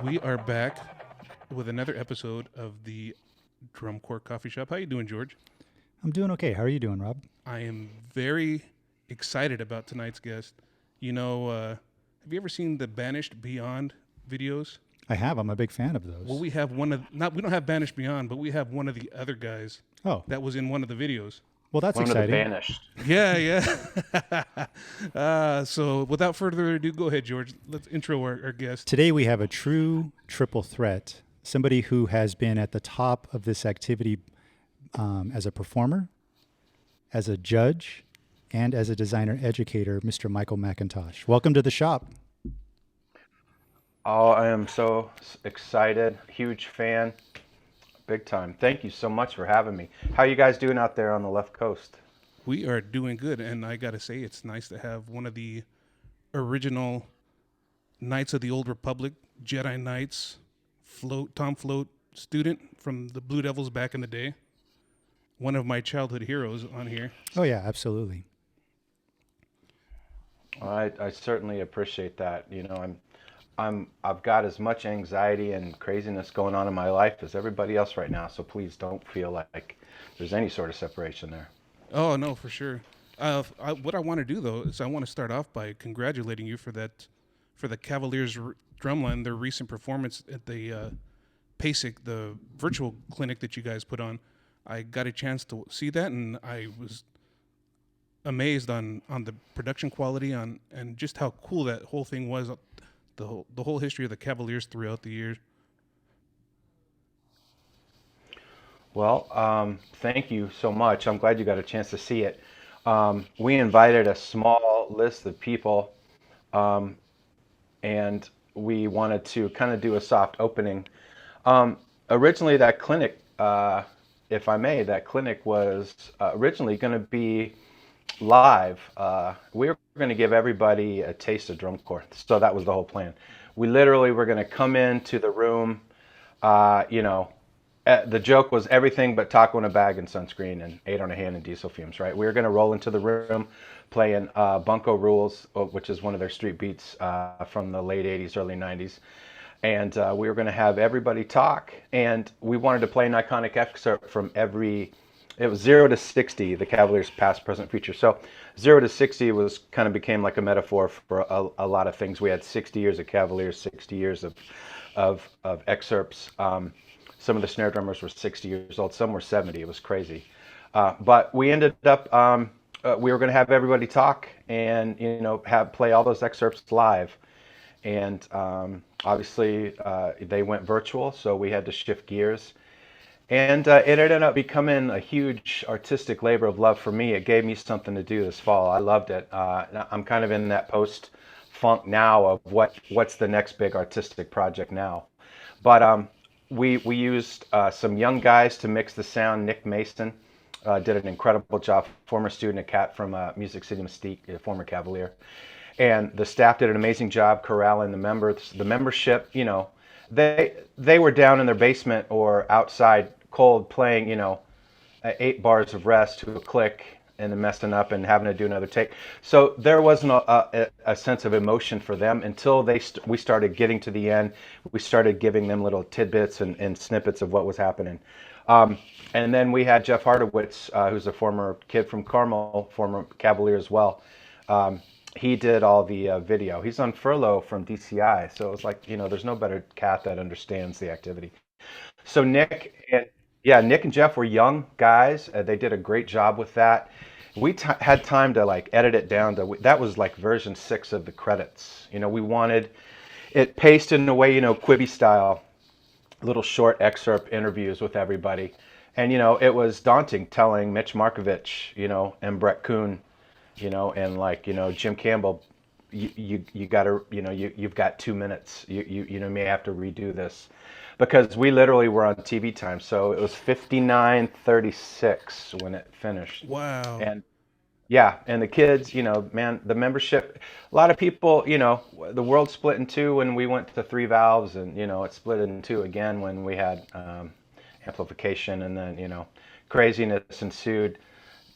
We are back with another episode of the Drum Corps Coffee Shop. How you doing, George? I'm doing okay. How are you doing, Rob? I am very excited about tonight's guest. Have you ever seen the Banished Beyond videos? I have. I'm a big fan of Well, those. we have one of not we don't have Banished Beyond, but we have one of the other guys Oh, that was in one of the videos. well, that's One of the exciting. banished. Yeah, yeah. So without further ado, go ahead, George. Let's intro our guest. Today we have a true triple threat, somebody who has been at the top of this activity as a performer, as a judge, and as a designer educator, Mr. Michael McIntosh. Welcome to the shop. Oh, I am so excited. Huge fan. Big time. Thank you so much for having me. How you guys doing out there on the left coast? We are doing good, and I gotta say, it's nice to have one of the original Knights of the Old Republic, Jedi Knights, Tom Float student from the Blue Devils back in the day. One of my childhood heroes on here. Oh, yeah, absolutely. I certainly appreciate that. I've got as much anxiety and craziness going on in my life as everybody else right now. So please don't feel like there's any sort of separation there. Oh no, for sure. What I want to do though is I want to start off by congratulating you for the Cavaliers drumline, their recent performance at the PASIC, the virtual clinic that you guys put on. I got a chance to see that, and I was amazed on the production quality and just how cool that whole thing was. The whole history of the Cavaliers throughout the years. Well, thank you so much. I'm glad you got a chance to see it. We invited a small list of people, and we wanted to kind of do a soft opening. Originally, that clinic, if I may, that clinic was originally going to be live. We were going to give everybody a taste of drum corps, so that was the whole plan. We literally were going to come into the room, the joke was everything but taco in a bag and sunscreen and 8 on a hand and diesel fumes, right? We were going to roll into the room playing Bunko Rules, which is one of their street beats from the late 80s, early 90s. And we were going to have everybody talk. And we wanted to play an iconic excerpt from it was 0 to 60, the Cavaliers past, present, future. So 0 to 60 became like a metaphor for a lot of things. We had 60 years of Cavaliers, 60 years of excerpts. Some of the snare drummers were 60 years old. Some were 70. It was crazy. But we ended up, we were going to have everybody talk and, play all those excerpts live. And obviously they went virtual, so we had to shift gears. And it ended up becoming a huge artistic labor of love for me. It gave me something to do this fall. I loved it. I'm kind of in that post-funk now of what's the next big artistic project now. But we used some young guys to mix the sound. Nick Mason did an incredible job, former student at Cat from Music City Mystique, a former Cavalier. And the staff did an amazing job corralling the members. The membership, they were down in their basement or outside cold playing, 8 bars of rest to a click and then messing up and having to do another take. So there wasn't a sense of emotion for them until we started getting to the end. We started giving them little tidbits and snippets of what was happening. And then we had Jeff Hardowitz, who's a former kid from Carmel, former Cavalier as well. He did all the video. He's on furlough from DCI, so it was like, there's no better cat that understands the activity. So Nick and Jeff were young guys. They did a great job with that. We had time to edit it down to that was like version 6 of the credits. We wanted it paced in a way, Quibi style, little short excerpt interviews with everybody. And it was daunting telling Mitch Markovich, and Brett Kuhn, and Jim Campbell, you gotta, you've got 2 minutes. You may have to redo this, because we literally were on TV time. So it was 59:36 when it finished. Wow. And yeah, and the kids, man, the membership, a lot of people, the world split in two when we went to 3 valves, and it split in two again when we had amplification, and then craziness ensued,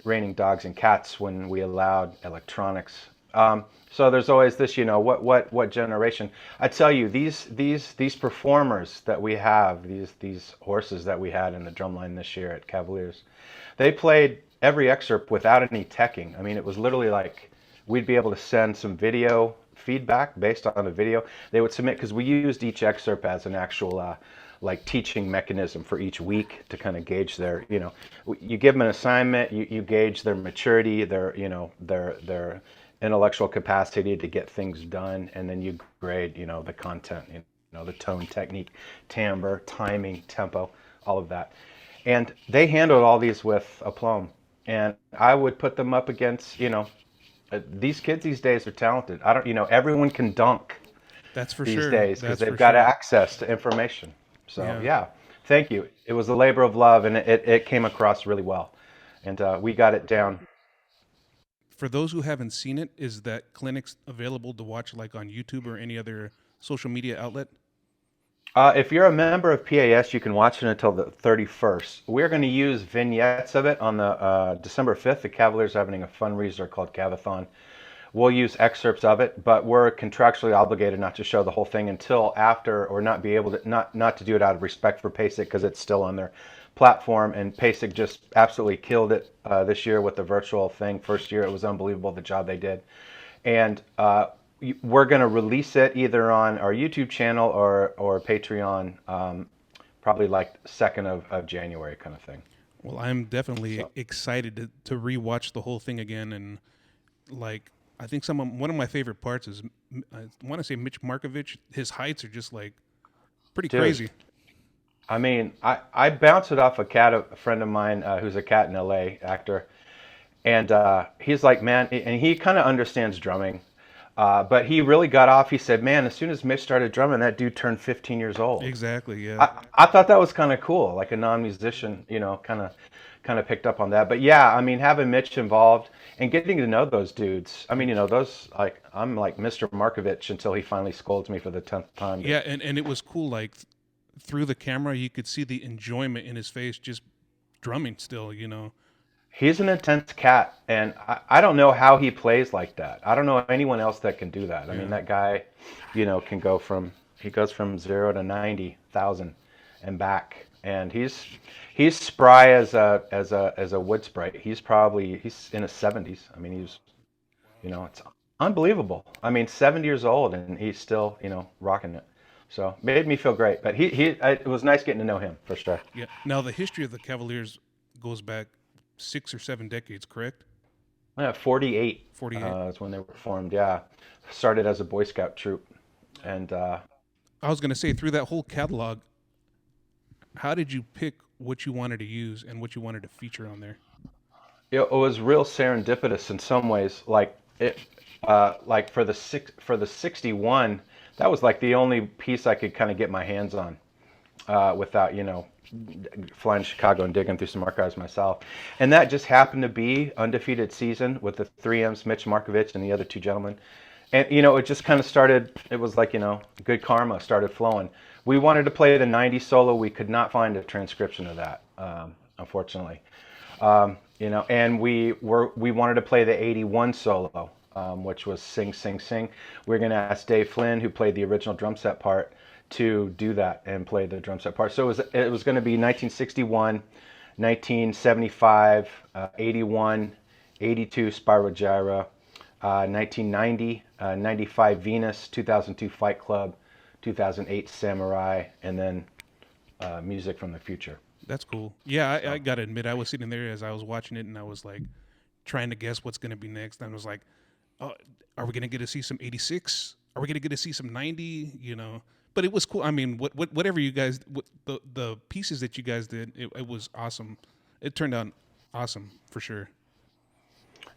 raining dogs and cats when we allowed electronics So there's always this, what generation? I tell you, these performers that we have, these horses that we had in the drumline this year at Cavaliers, they played every excerpt without any teching. I mean, it was literally like we'd be able to send some video feedback based on the video. They would submit, because we used each excerpt as an actual like teaching mechanism for each week to kind of gauge their, you give them an assignment, you gauge their maturity, their intellectual capacity to get things done, and then you grade, the content, the tone, technique, timbre, timing, tempo, all of that. And they handled all these with aplomb. And I would put them up against, these kids these days are talented. I don't, everyone can dunk That's for these sure. days because That's they've for got sure. access to information. So Yeah. yeah, thank you. It was a labor of love, and it came across really well, and we got it down. For those who haven't seen it, is that clinics available to watch like on YouTube or any other social media outlet? If you're a member of PAS, you can watch it until the 31st. We're going to use vignettes of it on the December 5th. The Cavaliers are having a fundraiser called Cavathon. We'll use excerpts of it, but we're contractually obligated not to show the whole thing until after, or not be able to, not to do it out of respect for PASIC, because it's still on their platform. And PASIC just absolutely killed it this year with the virtual thing. First year, it was unbelievable the job they did. And we're going to release it either on our YouTube channel or Patreon, probably like 2nd of January kind of thing. Well, I'm definitely So excited to rewatch the whole thing again, and like I think one of my favorite parts is I want to say Mitch Markovich. His heights are just like pretty dude, crazy. I mean, I bounced it off a friend of mine who's a cat in LA actor, and he's like, man, and he kind of understands drumming, but he really got off. He said, man, as soon as Mitch started drumming, that dude turned 15 years old. Exactly. Yeah. I thought that was kind of cool, like a non-musician, kind of picked up on that. But yeah, I mean, having Mitch involved and getting to know those dudes. I mean, those, like, I'm like Mr. Markovich until he finally scolds me for the 10th time. Yeah, and it was cool. Like through the camera, you could see the enjoyment in his face, just drumming still. He's an intense cat, and I don't know how he plays like that. I don't know anyone else that can do that. I mean, Yeah. that guy, can he goes from 0 to 90,000 and back, and he's spry as a wood sprite. He's in his 70s. I mean, it's unbelievable. I mean, 70 years old, and he's still, rocking it. So made me feel great. But it was nice getting to know him for sure. Yeah. Now the history of the Cavaliers goes back 6 or 7 decades, correct? Yeah, 48 48. is when they were formed. Yeah, started as a Boy Scout troop, and I was gonna say through that whole catalog, how did you pick what you wanted to use and what you wanted to feature on there? it was real serendipitous in some ways. Like for the 61, that was like the only piece I could kind of get my hands on without flying to Chicago and digging through some archives myself. And that just happened to be undefeated season with the 3M's, Mitch Markovich and the other two gentlemen. And it just kind of started. It was like good karma started flowing. We wanted to play the 90 solo. We could not find a transcription of that, unfortunately. And we wanted to play the 81 solo, which was Sing Sing Sing. We were going to ask Dave Flynn, who played the original drum set part, to do that and play the drum set part. So it was going to be 1961, 1975, 81, 82 Spiral Gyra, 1990, 95 Venus, 2002 Fight Club, 2008 Samurai, and then Music from the Future. That's cool. Yeah, I gotta admit, I was sitting there as I was watching it, and I was like trying to guess what's gonna be next. And I was like, oh, are we gonna get to see some 86? Are we gonna get to see some 90? But it was cool. I mean, whatever you guys, the pieces that you guys did, it was awesome. It turned out awesome for sure.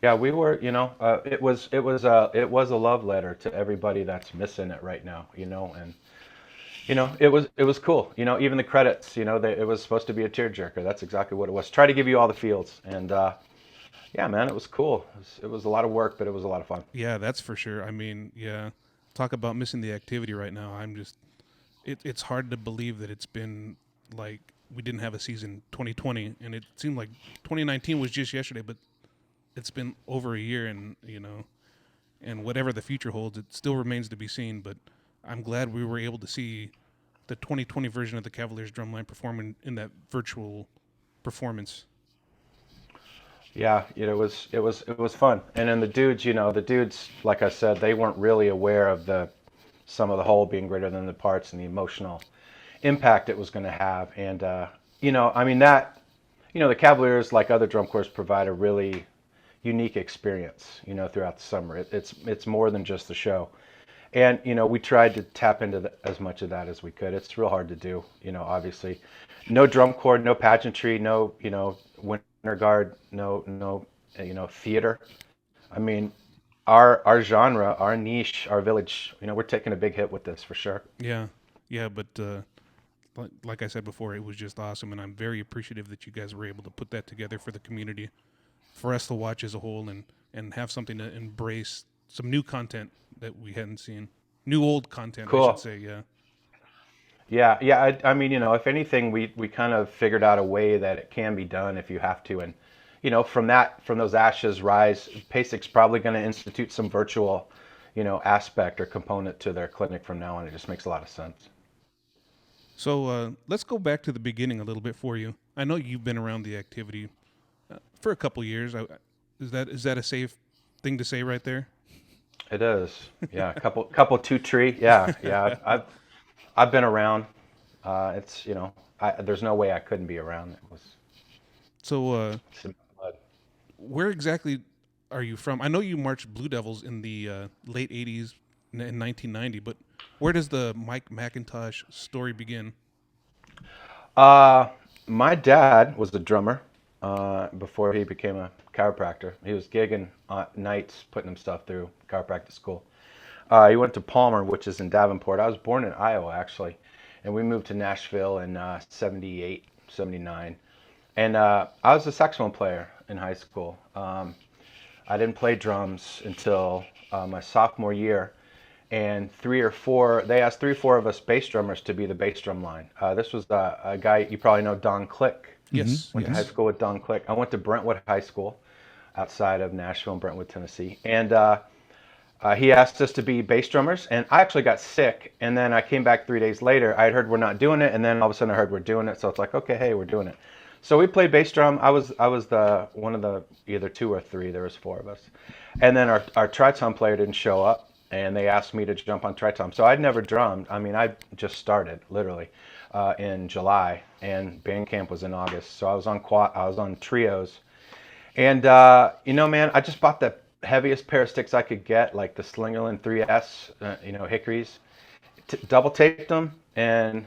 Yeah, we were, it was a love letter to everybody that's missing it right now, and it was cool. Even the credits, it was supposed to be a tearjerker. That's exactly what it was. Try to give you all the feels, and yeah, man, it was cool. It was a lot of work, but it was a lot of fun. Yeah, that's for sure. I mean, yeah, talk about missing the activity right now. It's hard to believe that it's been like we didn't have a season 2020, and it seemed like 2019 was just yesterday, but it's been over a year, and and whatever the future holds, it still remains to be seen. But I'm glad we were able to see the 2020 version of the Cavaliers drumline performing in that virtual performance. Yeah, it was fun. And then the dudes, like I said, they weren't really aware of the sum of the whole being greater than the parts and the emotional impact it was going to have. And I mean the Cavaliers, like other drum corps, provide a really unique experience, throughout the summer. It's more than just the show. And we tried to tap into as much of that as we could. It's real hard to do, obviously. No drum corps, no pageantry, no winter guard, no theater. I mean, our genre, our niche, our village, we're taking a big hit with this for sure. Yeah, yeah, but like I said before, it was just awesome, and I'm very appreciative that you guys were able to put that together for the community, for us to watch as a whole, and have something to embrace, some new content that we hadn't seen, new old content, I should Cool. say. Yeah, Yeah. I mean, if anything, we kind of figured out a way that it can be done if you have to, and from those ashes rise. PASIC's probably going to institute some virtual, aspect or component to their clinic from now on. It just makes a lot of sense. so let's go back to the beginning a little bit for you. I know you've been around the activity for a couple years. Is that a safe thing to say right there? It is. Yeah, a couple two tree. Yeah, yeah. I've been around. It's there's no way I couldn't be around. It was So it's in my blood. where exactly are you from? I know you marched Blue Devils in the late '80s in 1990, but where does the Mike McIntosh story begin? Uh, my dad was a drummer before he became a chiropractor. He was gigging nights, putting himself through chiropractic school. He went to Palmer, which is in Davenport. I was born in Iowa, actually, and we moved to Nashville in 78, 79. And I was a saxophone player in high school. I didn't play drums until my sophomore year. And they asked 3 or 4 of us bass drummers to be the bass drum line. This was a guy, you probably know, Don Click. Yes, Went to high yes. school with Don Click. I went to Brentwood High School outside of Nashville in Brentwood, Tennessee. And he asked us to be bass drummers, and I actually got sick. And then I came back 3 days later. I had heard we're not doing it, and then all of a sudden I heard we're doing it. So it's like, okay, hey, we're doing it. So we played bass drum. I was the one of the either 2 or 3. There was 4 of us, and then our triton player didn't show up, and they asked me to jump on triton. So I'd never drummed. I mean, I just started literally in July, and band camp was in August. So I was on trios, and man, I just bought the heaviest pair of sticks I could get, like the Slingerland 3S, hickories. Double taped them, and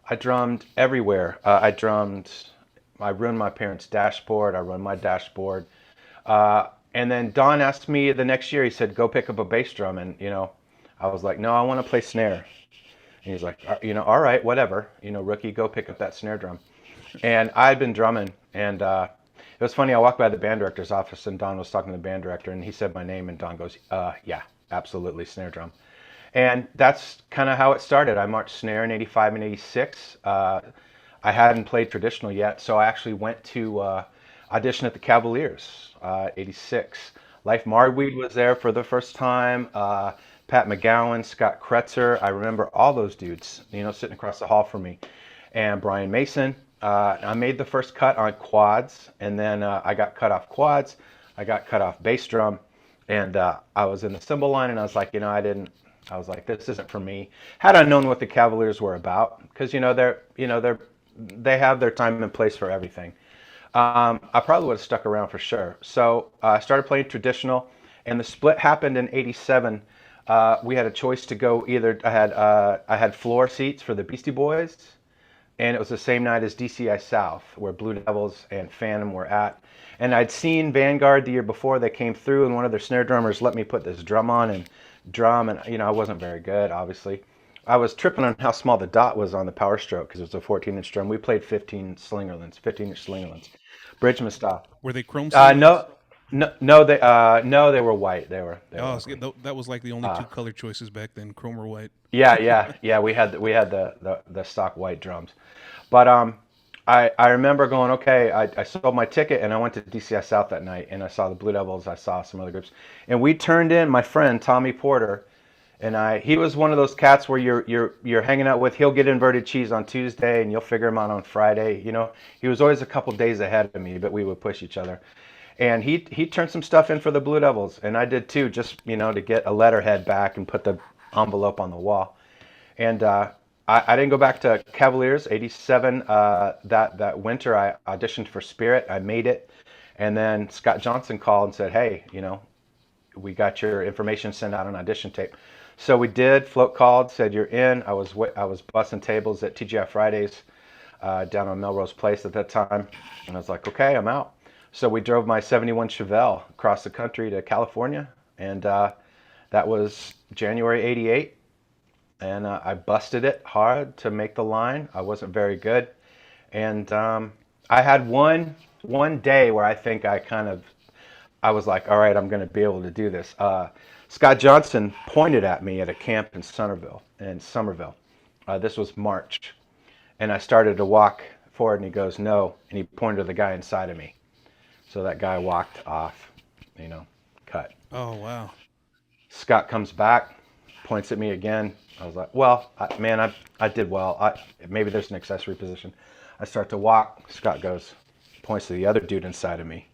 I drummed everywhere. I ruined my parents' dashboard. I ruined my dashboard. And then Don asked me the next year. He said, "Go pick up a bass drum," and I was like, "No, I want to play snare." And he's like, "All right, whatever. Rookie, go pick up that snare drum." And I had been drumming, and it was funny. I walked by the band director's office, and Don was talking to the band director, and he said my name, and Don goes, "Yeah, absolutely, snare drum." And that's kind of how it started. I marched snare in '85 and '86. I hadn't played traditional yet, so I actually went to audition at the Cavaliers, '86. Life Marweed was there for the first time. Pat McGowan, Scott Kretzer. I remember all those dudes, sitting across the hall from me. And Brian Mason. I made the first cut on quads, and then I got cut off quads. I got cut off bass drum, and I was in the cymbal line, and I was like, I was like, this isn't for me. Had I known what the Cavaliers were about, because they have their time and place for everything. I probably would have stuck around for sure. So I started playing traditional, and the split happened in '87. We had a choice to go either. I had floor seats for the Beastie Boys, and it was the same night as DCI South, where Blue Devils and Phantom were at. And I'd seen Vanguard the year before. They came through, and one of their snare drummers let me put this drum on and drum, and I wasn't very good, obviously. I was tripping on how small the dot was on the Power Stroke because it was a 14-inch drum. We played 15-inch Slingerlands, Bridgman style. Were they chrome Slingerlands? No, they were white. They were Oh, ugly. that was like the only two color choices back then, chrome or white. Yeah. We had the stock white drums, but I remember going, okay, I sold my ticket and I went to DCS South that night and I saw the Blue Devils. I saw some other groups, and we turned in my friend Tommy Porter, and he was one of those cats where you're hanging out with. He'll get inverted cheese on Tuesday and you'll figure him out on Friday. You know, he was always a couple days ahead of me, but we would push each other. And he turned some stuff in for the Blue Devils, and I did too, just to get a letterhead back and put the envelope on the wall. And I didn't go back to Cavaliers '87. That winter, I auditioned for Spirit. I made it, and then Scott Johnson called and said, "Hey, we got your information, sent out an audition tape." So we did. Float called, said you're in. I was bussing tables at TGI Fridays down on Melrose Place at that time, and I was like, "Okay, I'm out." So we drove my '71 Chevelle across the country to California, and that was January '88. And I busted it hard to make the line. I wasn't very good, and I had one day where I think I was like, all right, I'm going to be able to do this. Scott Johnson pointed at me at a camp in Somerville. This was March, and I started to walk forward, and he goes, no, and he pointed to the guy inside of me. So that guy walked off, cut. Oh, wow. Scott comes back, points at me again. I was like, well, I did well. Maybe there's an accessory position. I start to walk. Scott points to the other dude inside of me.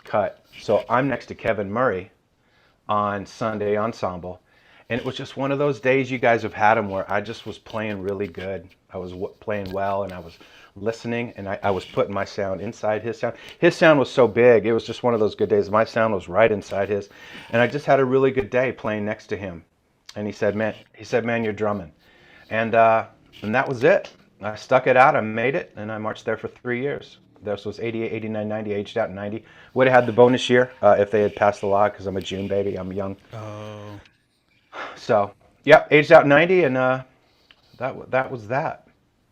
Cut. So I'm next to Kevin Murray on Sunday Ensemble. And it was just one of those days you guys have had them where I just was playing really good. I was playing well, and I was listening, and I was putting my sound inside his sound. His sound was so big. It was just one of those good days. My sound was right inside his. And I just had a really good day playing next to him. And he said, man, you're drumming. And that was it. I stuck it out. I made it, and I marched there for 3 years. This was 88, 89, 90, aged out in 90. Would have had the bonus year if they had passed the law, because I'm a June baby. I'm young. Oh. So, yeah, aged out in 90, and that was that.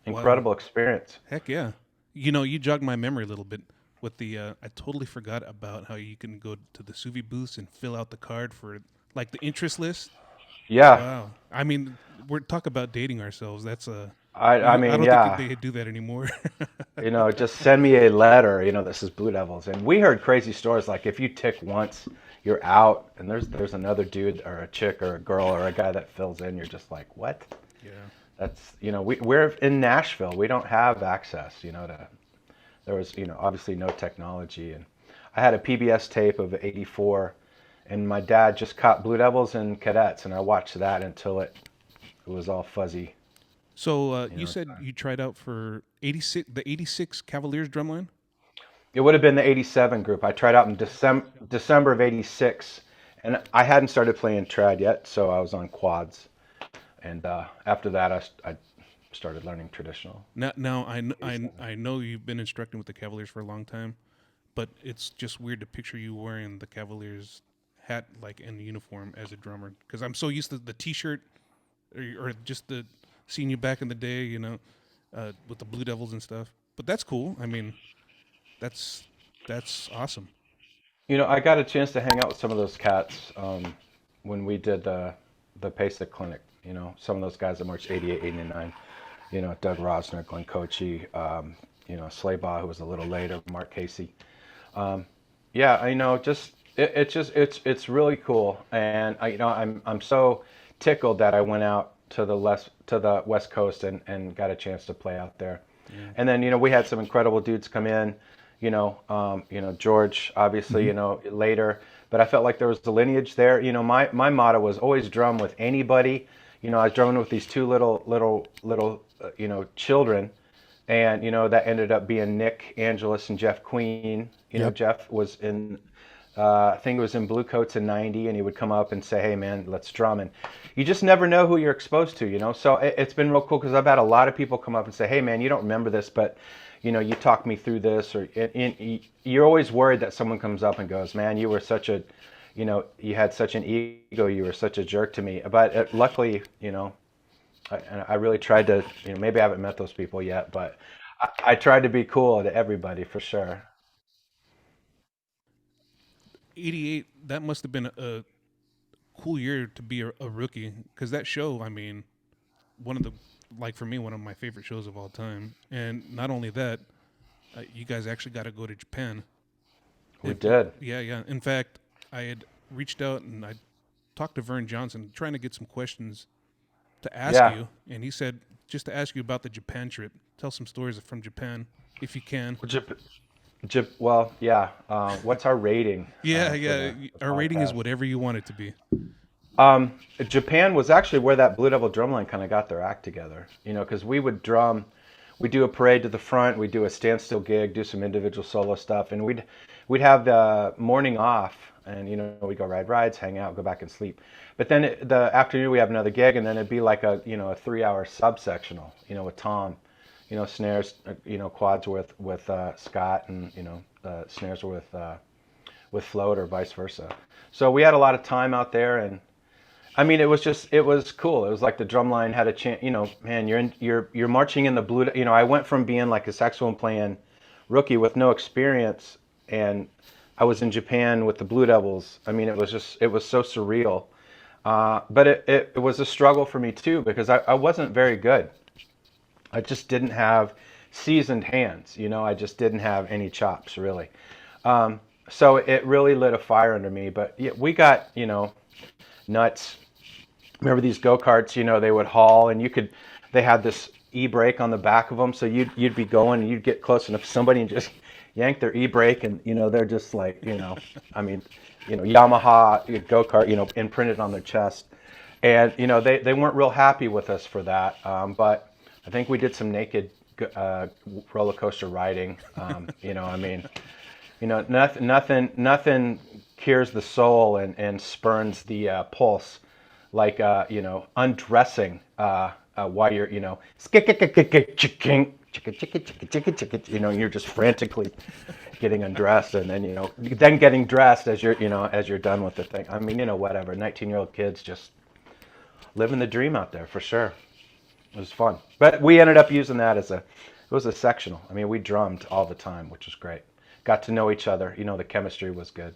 Incredible experience. Heck yeah. You jogged my memory a little bit with the, I totally forgot about how you can go to the Suvi booths and fill out the card for, like, the interest list. Yeah. Wow. I mean, we're talking about dating ourselves. That's I mean, I don't yeah. think they do that anymore. Just send me a letter. This is Blue Devils. And we heard crazy stories like if you tick once, you're out, and there's another dude or a chick or a girl or a guy that fills in. You're just like, what? Yeah. That's we're in Nashville. We don't have access. There was obviously no technology, and I had a PBS tape of '84, and my dad just caught Blue Devils and Cadets, and I watched that until it was all fuzzy. So you said you tried out for the '86 Cavaliers drumline? It would have been the '87 group. I tried out in December of '86, and I hadn't started playing trad yet, so I was on quads. And after that, I started learning traditional. Now I know you've been instructing with the Cavaliers for a long time, but it's just weird to picture you wearing the Cavaliers hat like in uniform as a drummer, because I'm so used to the T-shirt or just the seeing you back in the day, with the Blue Devils and stuff. But that's cool. I mean, that's awesome. I got a chance to hang out with some of those cats when we did the PASIC clinic. Some of those guys that marched '88, '89. Doug Rosner, Glenn Kochi, Slaybaugh, who was a little later, Mark Casey. Yeah, it's really cool, and I'm so tickled that I went out to the West Coast and got a chance to play out there. Yeah. And then we had some incredible dudes come in, George obviously, later, but I felt like there was the lineage there. My motto was always drum with anybody. I was drumming with these two little children, and that ended up being Nick Angelis and Jeff Queen. Yep. Jeff was in I think it was in Bluecoats and 90, and he would come up and say, hey man, let's drum. And you just never know who you're exposed to, so it's been real cool, because I've had a lot of people come up and say, hey man, you don't remember this, but you talked me through this, or you're always worried that someone comes up and goes, man, you were such a you had such an ego, you were such a jerk to me. But luckily, I really tried to, maybe I haven't met those people yet, but I tried to be cool to everybody for sure. '88, that must have been a cool year to be a rookie, because that show, I mean, one of the like for me, one of my favorite shows of all time. And not only that, you guys actually got to go to Japan. We did. Yeah, yeah. In fact, I had reached out and I talked to Vern Johnson trying to get some questions to ask Yeah. you, and he said just to ask you about the Japan trip. Tell some stories from Japan, if you can. Well, yeah. What's our rating? Yeah, For yeah. the Our rating is podcast? whatever you want it to be. Japan was actually where that Blue Devil drumline kind of got their act together. Because we would drum, we do a parade to the front, we do a standstill gig, do some individual solo stuff, and we'd have the morning off, and we'd go ride rides, hang out, go back and sleep. But then the afternoon we have another gig, and then it'd be like a 3-hour subsectional, with Tom, snares, quads with Scott, and snares were with Float or vice versa. So we had a lot of time out there, and I mean, it was cool. It was like the drumline had a chance. Man, you're marching in the blue. I went from being like a saxophone playing rookie with no experience, and I was in Japan with the Blue Devils. I mean, it was so surreal. But it was a struggle for me too, because I wasn't very good. I just didn't have seasoned hands. I just didn't have any chops really. So it really lit a fire under me. But yeah, we got nuts. Remember these go-karts, they would haul, and they had this e-brake on the back of them, so you'd be going and you'd get close enough to somebody and just yank their e-brake, and they're just like, I mean, Yamaha go-kart, imprinted on their chest. And they weren't real happy with us for that, but I think we did some naked roller coaster riding. I mean, nothing cures the soul and spurns the pulse like undressing while you're you're just frantically getting undressed, and then then getting dressed as you're done with the thing. I mean, whatever. 19-year-old kids just living the dream out there for sure. It was fun, but we ended up using that it was a sectional. I mean, we drummed all the time, which was great. Got to know each other. The chemistry was good.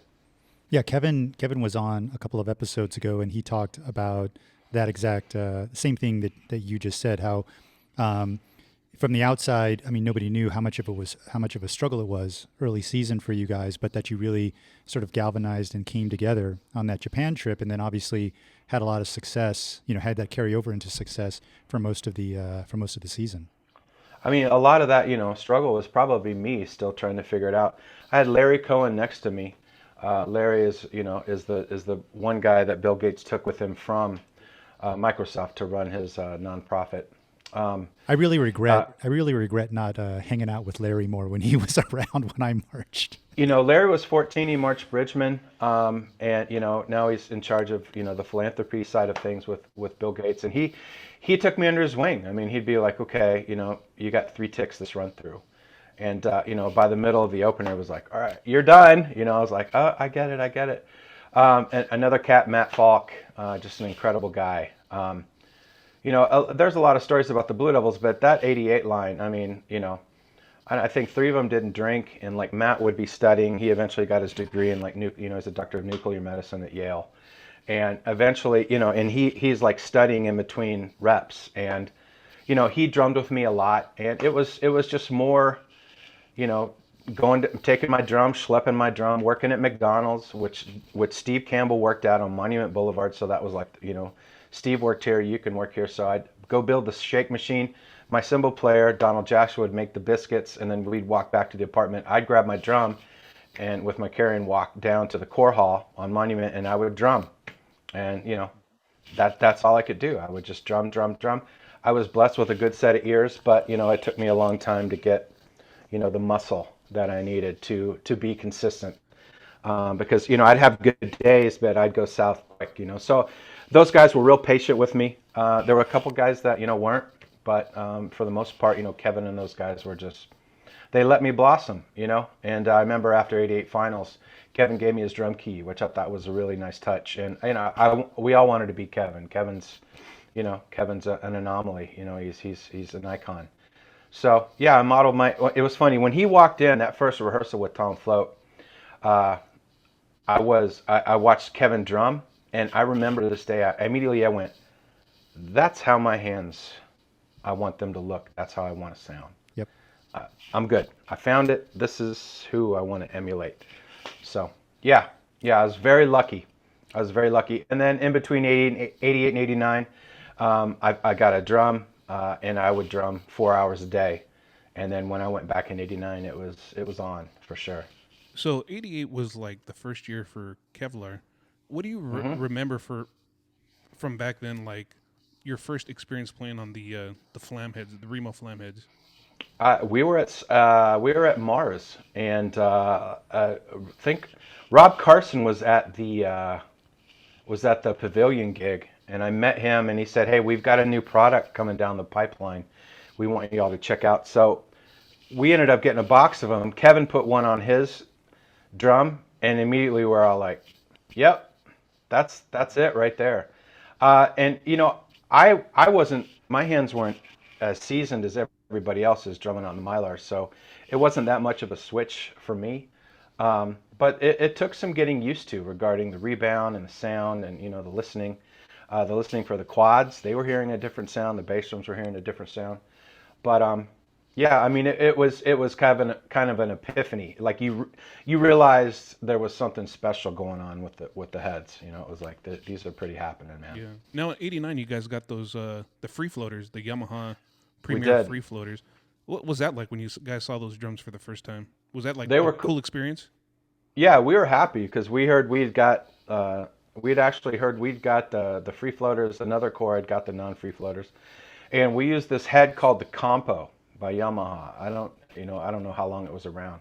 Yeah, Kevin was on a couple of episodes ago, and he talked about that exact same thing that you just said. How from the outside, I mean, nobody knew how much of a struggle it was early season for you guys, but that you really sort of galvanized and came together on that Japan trip, and then obviously had a lot of success. Had that carry over into success for most of the season. I mean, a lot of that struggle was probably me still trying to figure it out. I had Larry Cohen next to me. Larry is the one guy that Bill Gates took with him from Microsoft to run his nonprofit. I really regret not hanging out with Larry more when he was around when I marched. Larry was 14. He marched Bridgman, and now he's in charge of the philanthropy side of things with Bill Gates, and he took me under his wing. I mean, he'd be like, okay, you got 3 ticks this run through. And, by the middle of the opener, it was like, all right, you're done. I was like, oh, I get it. And another cat, Matt Falk, just an incredible guy. There's a lot of stories about the Blue Devils, but that 88 line, I mean, I think 3 of them didn't drink, and like Matt would be studying. He eventually got his degree in he's a doctor of nuclear medicine at Yale. And eventually, and he's like studying in between reps, and, he drummed with me a lot, and it was just more, taking my drum, schlepping my drum, working at McDonald's, which Steve Campbell worked out on Monument Boulevard. So that was like, Steve worked here, you can work here. So I'd go build the shake machine. My cymbal player, Donald Jackson, would make the biscuits, and then we'd walk back to the apartment. I'd grab my drum and with my carry and walk down to the core hall on Monument, and I would drum. And, that's all I could do. I would just drum. I was blessed with a good set of ears, but, it took me a long time to get the muscle that I needed to be consistent, because I'd have good days, but I'd go south quick. So those guys were real patient with me. There were a couple guys that weren't, but for the most part, Kevin and those guys were they let me blossom. And I remember after 88 finals, Kevin gave me his drum key, which I thought was a really nice touch. And we all wanted to be Kevin. Kevin's an anomaly. He's an icon. So yeah, I modeled it was funny when he walked in that first rehearsal with Tom Float. I watched Kevin drum, and I remember this day. I went, that's how my hands I want them to look. That's how I want to sound. Yep. I'm good. I found it. This is who I want to emulate. So yeah, I was very lucky. And then in between 88 and 89, I got a drum, and I would drum 4 hours a day. And then when I went back in 89, it was on for sure. So 88 was like the first year for Kevlar. What do you remember from back then, like your first experience playing on the flam heads, the Remo flam heads? We were at Mars, and I think Rob Carson was at the Pavilion gig, and I met him, and he said, "Hey, we've got a new product coming down the pipeline. We want y'all to check out." So we ended up getting a box of them. Kevin put one on his drum, and immediately we're all like, "Yep, that's it right there." And I wasn't, my hands weren't as seasoned as everybody else's drumming on the Mylar, so it wasn't that much of a switch for me. But it took some getting used to regarding the rebound and the sound and the listening. The listening for the quads, they were hearing a different sound. The bass drums were hearing a different sound. But yeah, I mean, it was kind of an epiphany. Like you realized there was something special going on with the heads. It was like these are pretty happening, man. Yeah. Now in '89, you guys got those the free floaters, the Yamaha Premier free floaters. What was that like when you guys saw those drums for the first time? Was that like a cool experience? Yeah, we were happy because we'd actually heard we'd got the free floaters. Another corps had got the non-free floaters, and we used this head called the Compo by Yamaha. I don't know how long it was around.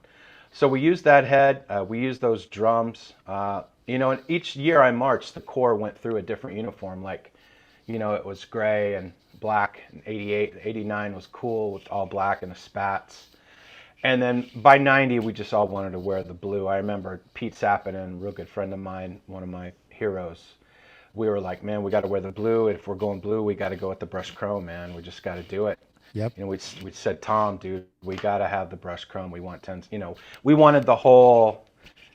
So we used that head. We used those drums. And each year I marched, the corps went through a different uniform. Like, it was gray and black. And 88, 89 was cool with all black and the spats. And then by 90, we just all wanted to wear the blue. I remember Pete Sappinen, a real good friend of mine, one of my heroes. We were like, man, we got to wear the blue. If we're going blue, we got to go with the brushed chrome, man. We just got to do it. Yep. We said, Tom, dude, we got to have the brushed chrome. We want tens. We wanted the whole,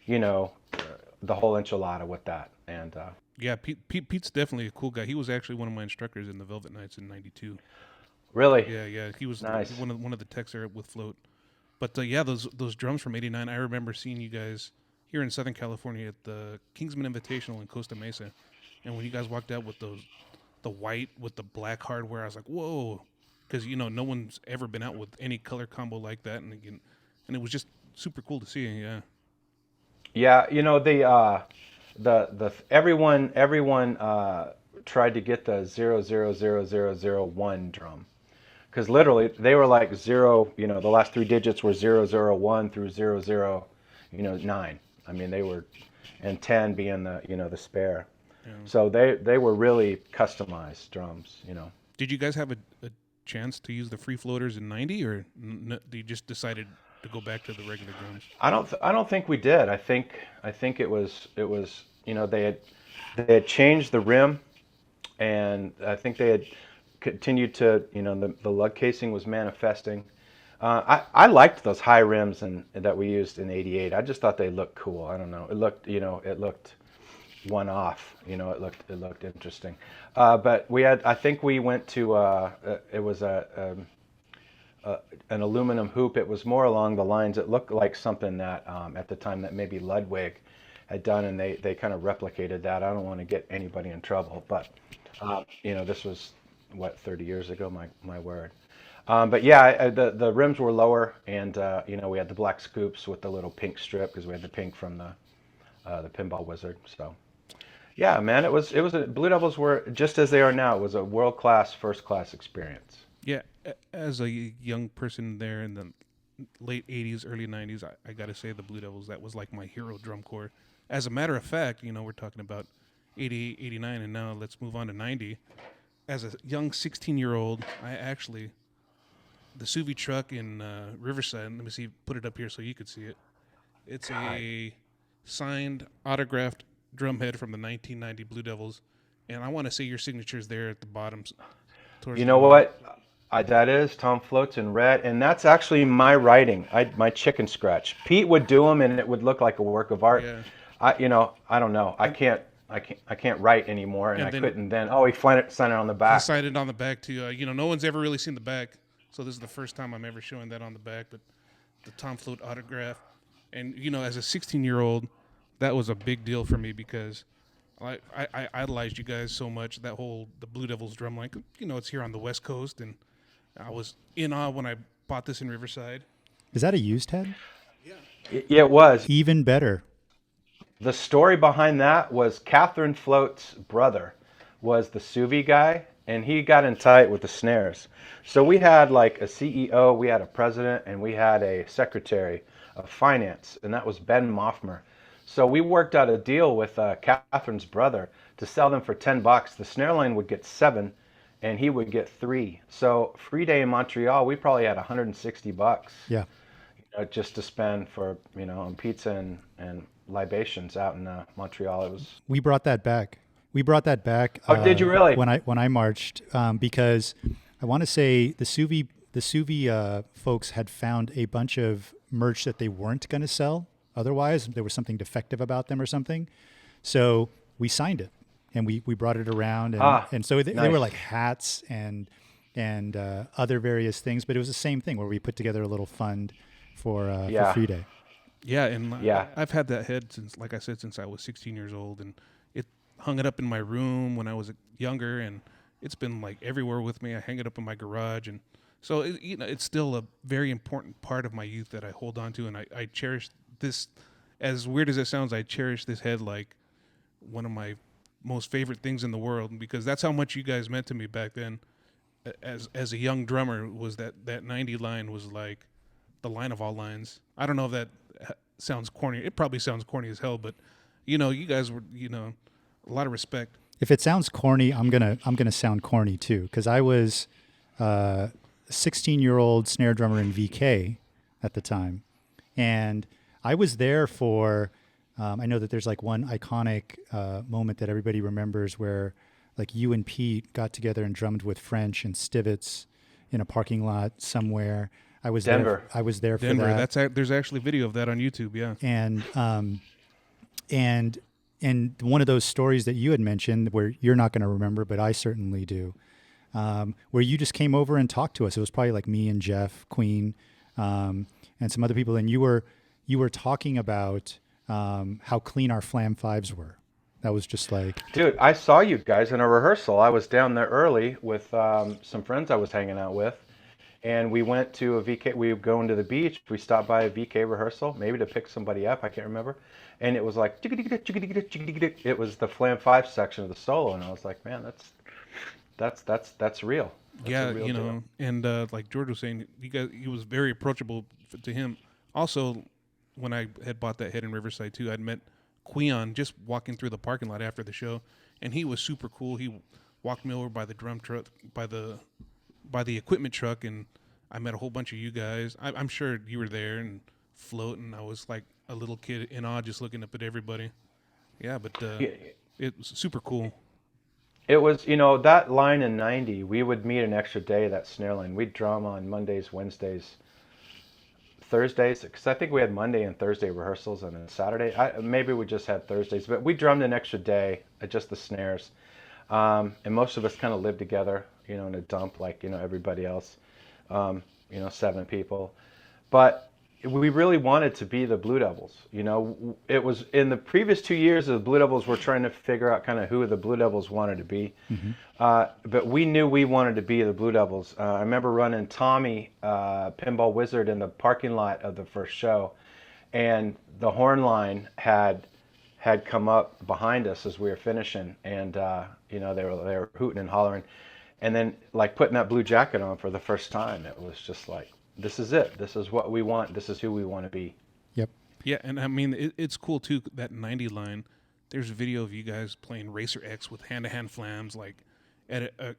the whole enchilada with that. And yeah, Pete's definitely a cool guy. He was actually one of my instructors in the Velvet Nights in '92. Really? Yeah. He was nice. one of the techs there with Float. But yeah, those drums from '89. I remember seeing you guys here in Southern California at the Kingsman Invitational in Costa Mesa, and when you guys walked out with the white with the black hardware, I was like, whoa, because no one's ever been out with any color combo like that, and it was just super cool to see. Yeah. Yeah, the everyone tried to get the 000001 drum. Because literally, they were like 0, the last 3 digits were 001 through 009. I mean, they were, and 10 being the spare. Yeah. So they were really customized drums, Did you guys have a chance to use the free floaters in '90, or you just decided to go back to the regular drums? I don't think we did. I think it was they had changed the rim, and I think they had continued to, the lug casing was manifesting. I liked those high rims that we used in '88. I just thought they looked cool. I don't know. It looked one off. It looked interesting. But I think we went to it was an aluminum hoop. It was more along the lines. It looked like something that at the time that maybe Ludwig had done, and they kind of replicated that. I don't want to get anybody in trouble, but this was 30 years ago. My word. But yeah, the rims were lower, and we had the black scoops with the little pink strip because we had the pink from the Pinball Wizard. So yeah, man, it was Blue Devils were just as they are now. It was a world-class, first-class experience. Yeah, as a young person there in the late '80s, early '90s, I got to say the Blue Devils, that was like my hero drum corps. As a matter of fact, we're talking about 88, 89, and now let's move on to '90. As a young 16-year-old, the Suvi truck in Riverside, let me see, put it up here so you could see it. It's a signed, autographed drum head from the 1990 Blue Devils, and I want to say your signature's there at the bottom. You know what? That is Tom Floats in red, and that's actually my writing. My chicken scratch. Pete would do them, and it would look like a work of art. Yeah. I don't know. I can't. I can't write anymore, and And I then couldn't then. Oh, he signed it on the he back. signed it on the back too. No one's ever really seen the back, so this is the first time I'm ever showing that on the back. But the Tom Float autograph, and as a 16-year-old, that was a big deal for me because I idolized you guys so much. The Blue Devils drumline, it's here on the West Coast, and I was in awe when I bought this in Riverside. Is that a used head? Yeah, it was. Even better. The story behind that was Catherine Float's brother was the Suvi guy, and he got in tight with the snares. So we had like a CEO, we had a president, and we had a secretary of finance, and that was Ben Moffmer. So we worked out a deal with Catherine's brother to sell them for $10. The snare line would get 7, and he would get 3. So free day in Montreal, we probably had $160. Yeah. Just to spend for on pizza and libations out in Montreal. It was. We brought that back. Oh, did you really? When I marched, because I want to say the Suvi folks had found a bunch of merch that they weren't going to sell. Otherwise, there was something defective about them or something. So we signed it, and we brought it around, and so they were like hats and other various things. But it was the same thing where we put together a little fund for free day. Yeah, and I've had that head since I was 16 years old, and it hung it up in my room when I was younger, and it's been like everywhere with me. I hang it up in my garage, and so it's still a very important part of my youth that I hold on to, and I cherish this. As weird as it sounds, I cherish this head like one of my most favorite things in the world, because that's how much you guys meant to me back then. As a young drummer, was that 90 line was like the line of all lines. I don't know if that sounds corny. It probably sounds corny as hell, but you guys were a lot of respect. If it sounds corny, I'm gonna sound corny too, because I was a 16-year-old snare drummer in VK at the time, and I was there for. I know that there's like one iconic moment that everybody remembers where like you and Pete got together and drummed with French and Stivitz in a parking lot somewhere. I was Denver. I was there for Denver. that. There's actually video of that on YouTube. Yeah. And one of those stories that you had mentioned, where you're not going to remember, but I certainly do, where you just came over and talked to us. It was probably like me and Jeff Queen and some other people, and you were talking about how clean our Flam 5s were. That was just like, dude, I saw you guys in a rehearsal. I was down there early with some friends I was hanging out with. And we went to a VK. We were going to the beach. We stopped by a VK rehearsal, maybe to pick somebody up. I can't remember. And it was like, it was the Flam 5 section of the solo. And I was like, man, that's real. That's yeah, a real deal. and like George was saying, he was very approachable to him. Also, when I had bought that head in Riverside too, I'd met Queon just walking through the parking lot after the show, and he was super cool. He walked me over by the drum truck, by the equipment truck, and I met a whole bunch of you guys. I'm sure you were there and floating. I was like a little kid in awe just looking up at everybody. Yeah, but it was super cool. It was, that line in 90, we would meet an extra day, that snare line. We'd drum on Mondays, Wednesdays, Thursdays, because I think we had Monday and Thursday rehearsals, and then Saturday. Maybe we just had Thursdays, but we drummed an extra day, just the snares. And most of us kind of lived together, in a dump like, everybody else, 7 people. But we really wanted to be the Blue Devils. It was in the previous 2 years, the Blue Devils were trying to figure out kind of who the Blue Devils wanted to be. Mm-hmm. But we knew we wanted to be the Blue Devils. I remember running Tommy, Pinball Wizard, in the parking lot of the first show. And the horn line had come up behind us as we were finishing. And, they were hooting and hollering. And then, like, putting that blue jacket on for the first time, it was just like, this is it. This is what we want. This is who we want to be. Yep. Yeah, and I mean, it's cool, too, that 90 line. There's a video of you guys playing Racer X with hand-to-hand flams, like, at a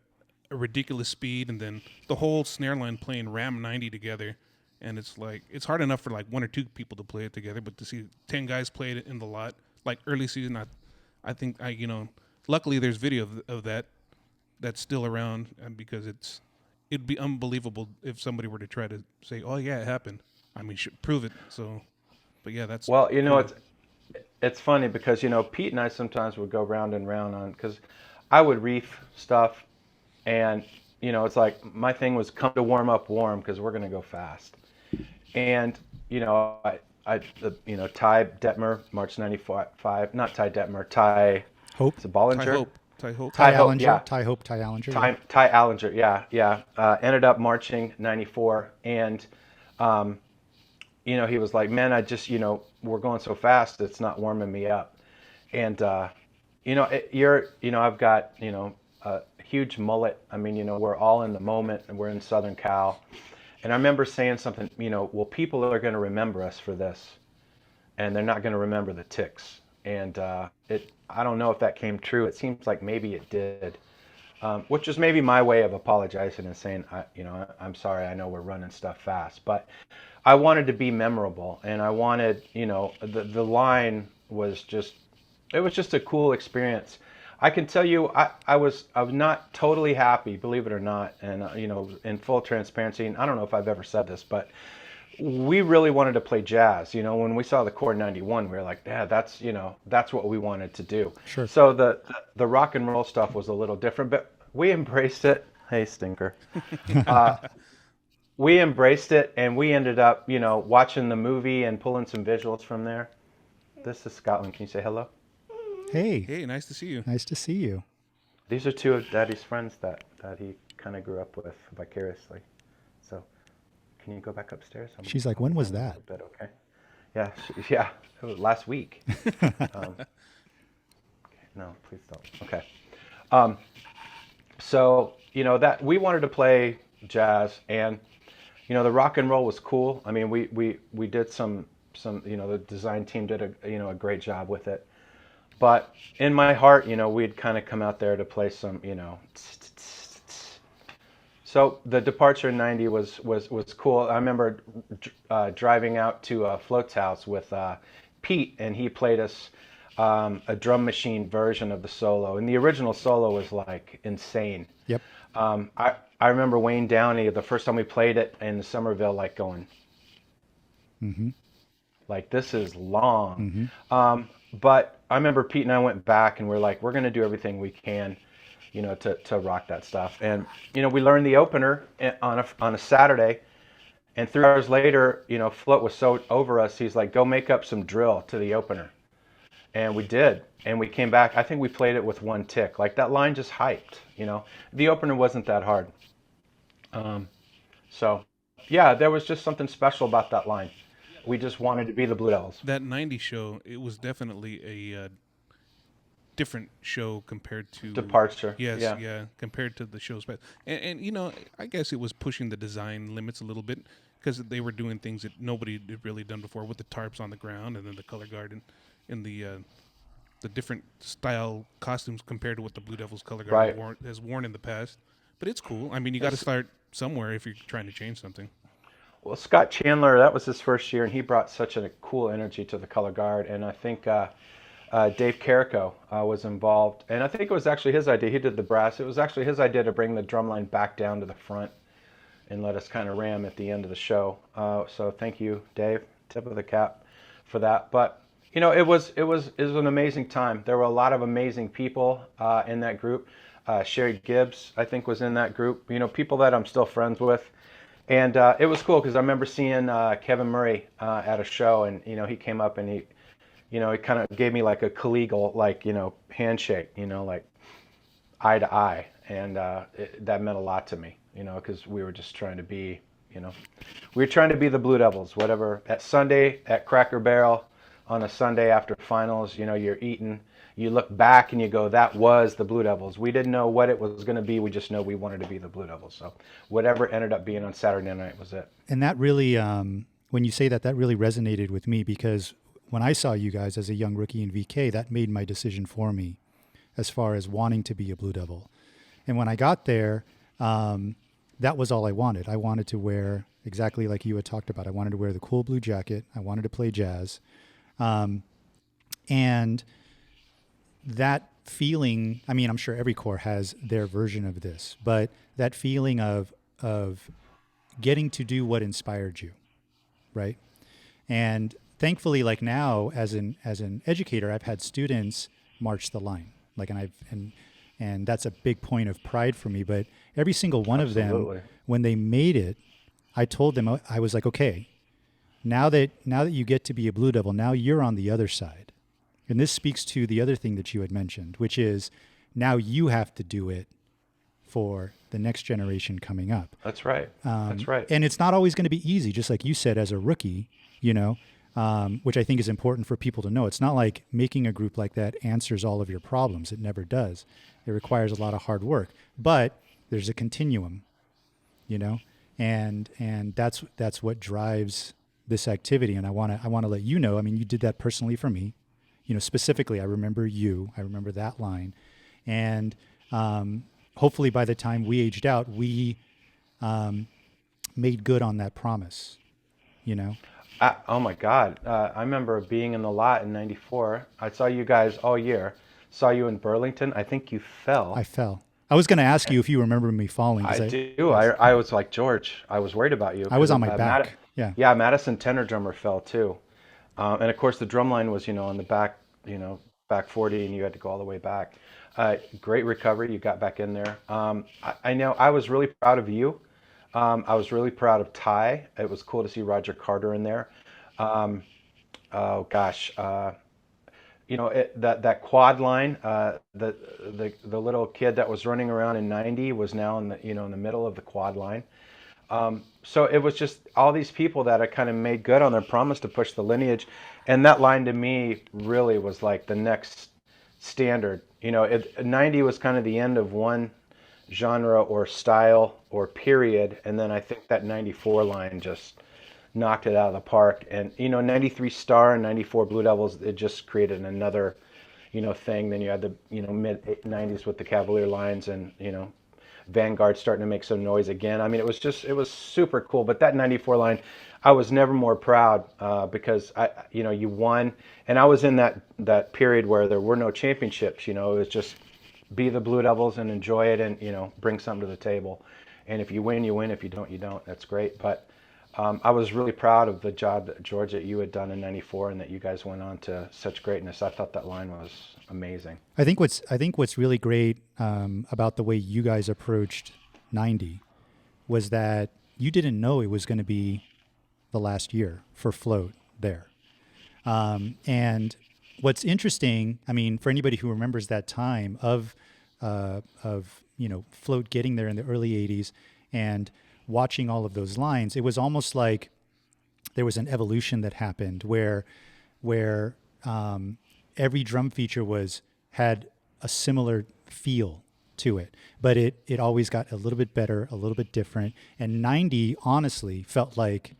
ridiculous speed, and then the whole snare line playing Ram 90 together. And it's like, it's hard enough for, like, 1 or 2 people to play it together, but to see 10 guys play it in the lot, like, early season, I think, luckily there's video of that. That's still around, because it'd be unbelievable if somebody were to try to say, "Oh yeah, it happened." I mean, should prove it. So, but yeah, that's well, it's funny because Pete and I sometimes would go round and round on because I would reef stuff, and it's like my thing was come to warm up warm because we're gonna go fast, and Ty Detmer, March '95, not Ty Detmer, Ty Hope. it's a Bollinger. Ty Hope. Ty Hope, Allinger. yeah. Ty Hope. Ty Allinger. Ty Allinger, yeah. Ended up marching '94, and he was like, "Man, I just, we're going so fast, it's not warming me up." And I've got, a huge mullet. I mean, we're all in the moment, and we're in Southern Cal. And I remember saying something, well, people are going to remember us for this, and they're not going to remember the ticks. And I don't know if that came true. It seems like maybe it did, which is maybe my way of apologizing and saying, I'm sorry. I know we're running stuff fast, but I wanted to be memorable, and I wanted, the line was just, it was just a cool experience. I can tell you, I was not totally happy, believe it or not, and in full transparency, and I don't know if I've ever said this, but we really wanted to play jazz. When we saw the Core 91, we were like, yeah, that's what we wanted to do. Sure. So the rock and roll stuff was a little different, but we embraced it. Hey, stinker. We embraced it, and we ended up, watching the movie and pulling some visuals from there. This is Scotland. Can you say hello? Hey. Hey, nice to see you. Nice to see you. These are two of Daddy's friends that he kind of grew up with vicariously. So, can you go back upstairs? She's like, when was that? A bit, okay. Yeah, it was last week. Okay, no, please don't. Okay. So, that we wanted to play jazz, and the rock and roll was cool. I mean, we did some the design team did a great job with it. But in my heart, we'd kind of come out there to play some, So the departure in '90 was cool. I remember driving out to Float's house with Pete, and he played us a drum machine version of the solo. And the original solo was like insane. Yep. I remember Wayne Downey, the first time we played it in Somerville, like going, like, this is long. But I remember Pete and I went back, and we're like, we're going to do everything we can, to rock that stuff. And, we learned the opener on a Saturday, and 3 hours later, Float was so over us, he's like, go make up some drill to the opener. And we did. And we came back. I think we played it with one tick. Like, that line just hyped, The opener wasn't that hard. So, yeah, there was just something special about that line. We just wanted to be the Blue Devils. That '90s show, it was definitely a different show compared to Departure. Yes, Yeah. yeah, compared to the shows. But and I guess it was pushing the design limits a little bit because they were doing things that nobody had really done before with the tarps on the ground and then the color guard and the different style costumes compared to what the Blue Devils color guard has worn in the past. But it's cool. I mean, you got to start somewhere if you're trying to change something. Well, Scott Chandler, that was his first year, and he brought such a cool energy to the color guard. And I think Dave Carrico was involved, and I think it was actually his idea. He did the brass. It was actually his idea to bring the drumline back down to the front and let us kind of ram at the end of the show. So thank you, Dave. Tip of the cap for that. But it was an amazing time. There were a lot of amazing people in that group. Sherry Gibbs, I think, was in that group. People that I'm still friends with. And it was cool because I remember seeing Kevin Murray at a show, and he came up and he kind of gave me like a collegial handshake, like eye to eye, and that meant a lot to me, because we were just trying to be, we were trying to be the Blue Devils. Whatever at Sunday at Cracker Barrel on a Sunday after finals, you're eating. You look back and you go, that was the Blue Devils. We didn't know what it was going to be. We just know we wanted to be the Blue Devils. So whatever ended up being on Saturday night was it. And that really, when you say that, that really resonated with me, because when I saw you guys as a young rookie in VK, that made my decision for me as far as wanting to be a Blue Devil. And when I got there, that was all I wanted. I wanted to wear exactly like you had talked about. I wanted to wear the cool blue jacket. I wanted to play jazz. And that feeling, I mean, I'm sure every corps has their version of this, but that feeling of getting to do what inspired you, right? And thankfully, like now as an educator, I've had students march the line, like, and that's a big point of pride for me. But every single one of them, when they made it, I told them, I was like, okay, now that you get to be a Blue Devil, now you're on the other side. And this speaks to the other thing that you had mentioned, which is now you have to do it for the next generation coming up. That's right. That's right. And it's not always going to be easy, just like you said, as a rookie, which I think is important for people to know. It's not like making a group like that answers all of your problems. It never does. It requires a lot of hard work. But there's a continuum, and that's what drives this activity. And I want to let you know, I mean, you did that personally for me. Specifically, I remember that line. And hopefully by the time we aged out, we made good on that promise, Oh my God. I remember being in the lot in '94. I saw you guys all year. Saw you in Burlington. I think you fell. I fell. I was going to ask you if you remember me falling. I do. I was like, George, I was worried about you. I was on my back. Yeah, Madison tenor drummer fell too. And of course the drum line was, on the back, back 40, and you had to go all the way back. Great recovery. You got back in there. I know I was really proud of you. I was really proud of Ty. It was cool to see Roger Carter in there. Oh gosh. That quad line, the little kid that was running around in 90 was now in the middle of the quad line. So it was just all these people that I kind of made good on their promise to push the lineage. And that line to me really was like the next standard. 90 was kind of the end of one genre or style or period. And then I think that 94 line just knocked it out of the park. And, 93 Star and 94 Blue Devils, it just created another, thing. Then you had the, mid 90s with the Cavalier lines and, Vanguard starting to make some noise again. I mean, it was super cool. But that 94 line, I was never more proud because you won, and I was in that period where there were no championships. It was just be the Blue Devils and enjoy it, and bring something to the table. And if you win, you win. If you don't, you don't. That's great. But I was really proud of the job that George, that you had done in '94, and that you guys went on to such greatness. I thought that line was amazing. I think what's really great about the way you guys approached 90 was that you didn't know it was going to be the last year for Float there. And what's interesting, I mean, for anybody who remembers that time of Float getting there in the early 80s and watching all of those lines, it was almost like there was an evolution that happened where every drum feature had a similar feel to it, but it always got a little bit better, a little bit different. And 90 honestly felt like,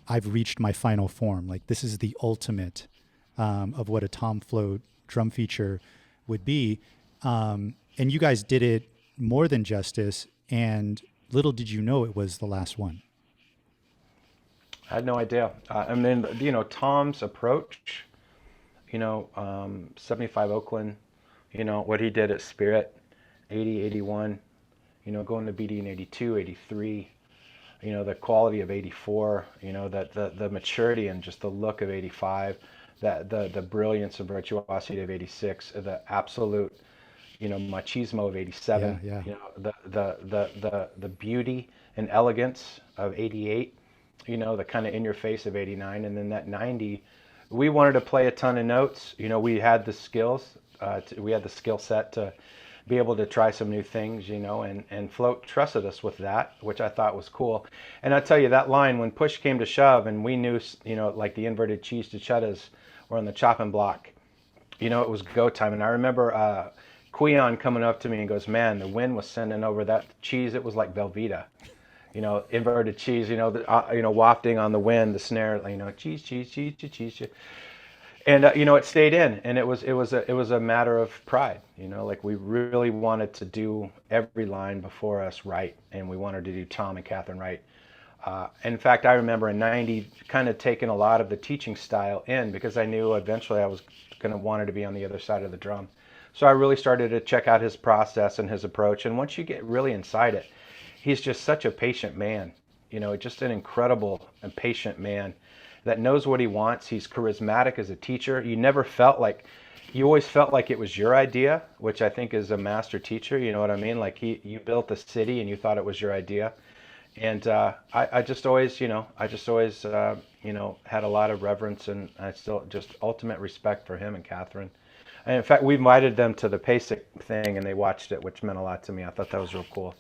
I've reached my final form. Like, this is the ultimate of what a Tom Float drum feature would be. And you guys did it more than justice, and little did you know it was the last one. I had no idea. I mean, Tom's approach, 75 Oakland, what he did at Spirit, 80, 81, going to BD in 82, 83, the quality of 84, that the maturity and just the look of 85, that the brilliance and virtuosity of 86, the absolute, machismo of 87, yeah. the beauty and elegance of 88, the kind of in your face of 89, and then that 90, we wanted to play a ton of notes. We had the skills, we had the skill set to be able to try some new things, and Float trusted us with that, which I thought was cool. And I tell you, that line, when push came to shove and we knew, like the inverted cheese chichettas were on the chopping block, it was go time. And I remember Queon coming up to me and goes, man, the wind was sending over that cheese. It was like Velveeta, inverted cheese, wafting on the wind, the snare, cheese, cheese, cheese, cheese, cheese. And it stayed in, and it was a matter of pride, like we really wanted to do every line before us right, and we wanted to do Tom and Catherine right. In fact, I remember in 90 kind of taking a lot of the teaching style in, because I knew eventually I was wanted to be on the other side of the drum. So I really started to check out his process and his approach. And once you get really inside it, he's just such a patient man, just an incredible and patient man. that knows what he wants. He's charismatic as a teacher. You always felt like it was your idea, which I think is a master teacher. You know what I mean? Like you built the city and you thought it was your idea. And I just always, had a lot of reverence, and I still just ultimate respect for him and Catherine. And in fact, we invited them to the PASIC thing and they watched it, which meant a lot to me. I thought that was real cool.